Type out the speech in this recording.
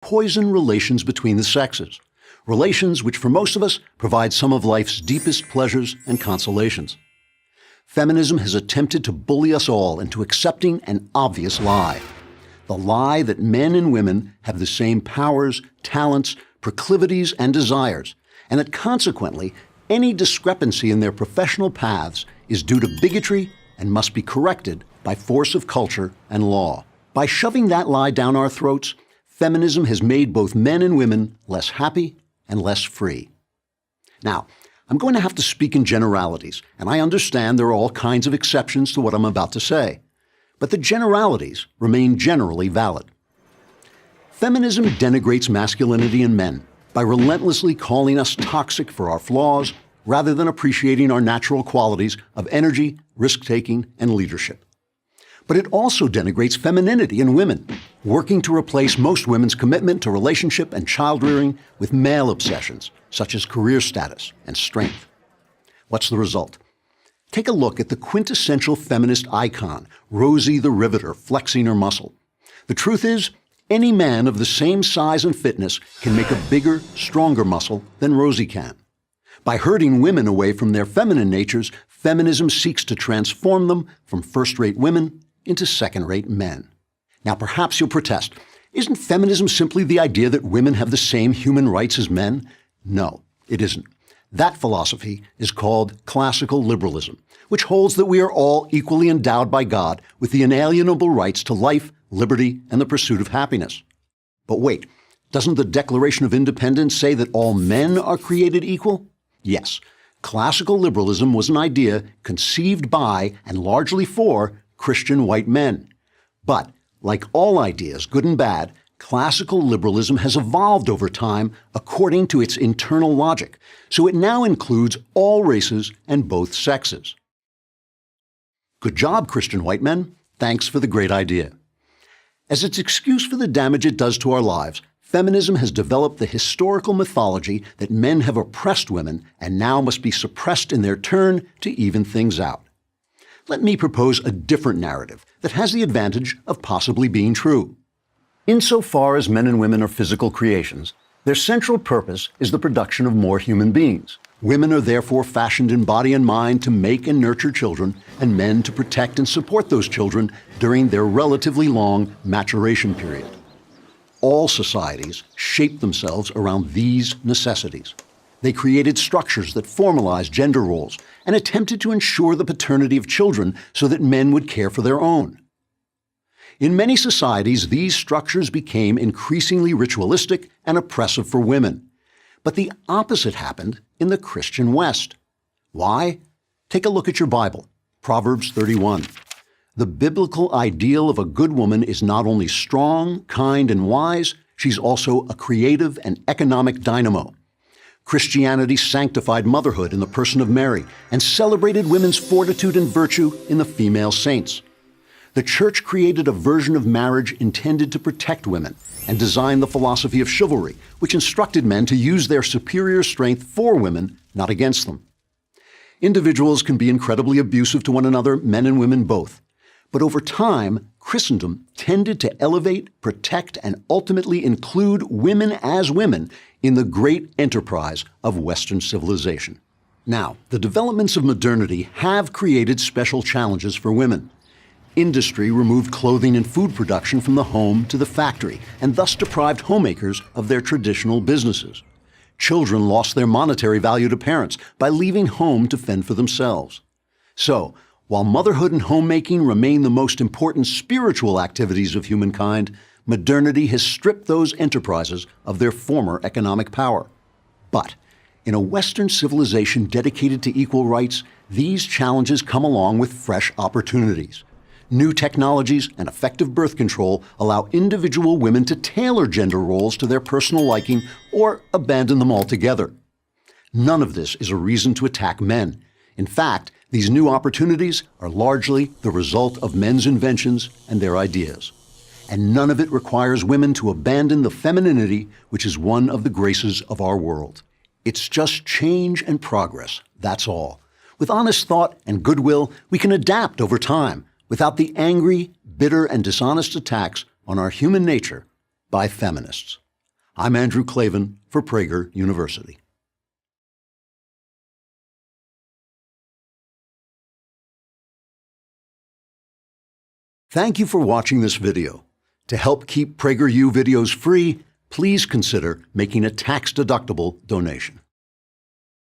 poison relations between the sexes, relations which for most of us provide some of life's deepest pleasures and consolations. Feminism has attempted to bully us all into accepting an obvious lie. The lie that men and women have the same powers, talents, proclivities, and desires, and that consequently, any discrepancy in their professional paths is due to bigotry and must be corrected by force of culture and law. By shoving that lie down our throats, feminism has made both men and women less happy and less free. Now, I'm going to have to speak in generalities, and I understand there are all kinds of exceptions to what I'm about to say. But the generalities remain generally valid. Feminism denigrates masculinity in men by relentlessly calling us toxic for our flaws rather than appreciating our natural qualities of energy, risk-taking, and leadership. But it also denigrates femininity in women, working to replace most women's commitment to relationship and child-rearing with male obsessions, such as career status and strength. What's the result? Take a look at the quintessential feminist icon, Rosie the Riveter, flexing her muscle. The truth is, any man of the same size and fitness can make a bigger, stronger muscle than Rosie can. By herding women away from their feminine natures, feminism seeks to transform them from first-rate women into second-rate men. Now, perhaps you'll protest. Isn't feminism simply the idea that women have the same human rights as men? No, it isn't. That philosophy is called classical liberalism, which holds that we are all equally endowed by God with the inalienable rights to life, liberty, and the pursuit of happiness. But wait, doesn't the Declaration of Independence say that all men are created equal? Yes, classical liberalism was an idea conceived by and largely for Christian white men. But, like all ideas, good and bad, classical liberalism has evolved over time according to its internal logic, so it now includes all races and both sexes. Good job, Christian white men. Thanks for the great idea. As its excuse for the damage it does to our lives, feminism has developed the historical mythology that men have oppressed women and now must be suppressed in their turn to even things out. Let me propose a different narrative that has the advantage of possibly being true. Insofar as men and women are physical creations, their central purpose is the production of more human beings. Women are therefore fashioned in body and mind to make and nurture children, and men to protect and support those children during their relatively long maturation period. All societies shape themselves around these necessities. They created structures that formalized gender roles and attempted to ensure the paternity of children so that men would care for their own. In many societies, these structures became increasingly ritualistic and oppressive for women. But the opposite happened in the Christian West. Why? Take a look at your Bible, Proverbs 31. The biblical ideal of a good woman is not only strong, kind, and wise, she's also a creative and economic dynamo. Christianity sanctified motherhood in the person of Mary and celebrated women's fortitude and virtue in the female saints. The Church created a version of marriage intended to protect women and designed the philosophy of chivalry, which instructed men to use their superior strength for women, not against them. Individuals can be incredibly abusive to one another, men and women both. But over time, Christendom tended to elevate, protect, and ultimately include women as women in the great enterprise of Western civilization. Now, the developments of modernity have created special challenges for women. Industry removed clothing and food production from the home to the factory, and thus deprived homemakers of their traditional businesses. Children lost their monetary value to parents by leaving home to fend for themselves. So, while motherhood and homemaking remain the most important spiritual activities of humankind, modernity has stripped those enterprises of their former economic power. But, in a Western civilization dedicated to equal rights, these challenges come along with fresh opportunities. New technologies and effective birth control allow individual women to tailor gender roles to their personal liking or abandon them altogether. None of this is a reason to attack men. In fact, these new opportunities are largely the result of men's inventions and their ideas. And none of it requires women to abandon the femininity which is one of the graces of our world. It's just change and progress, that's all. With honest thought and goodwill, we can adapt over time, without the angry, bitter, and dishonest attacks on our human nature by feminists. I'm Andrew Klavan for Prager University. Thank you for watching this video. To help keep PragerU videos free, please consider making a tax-deductible donation.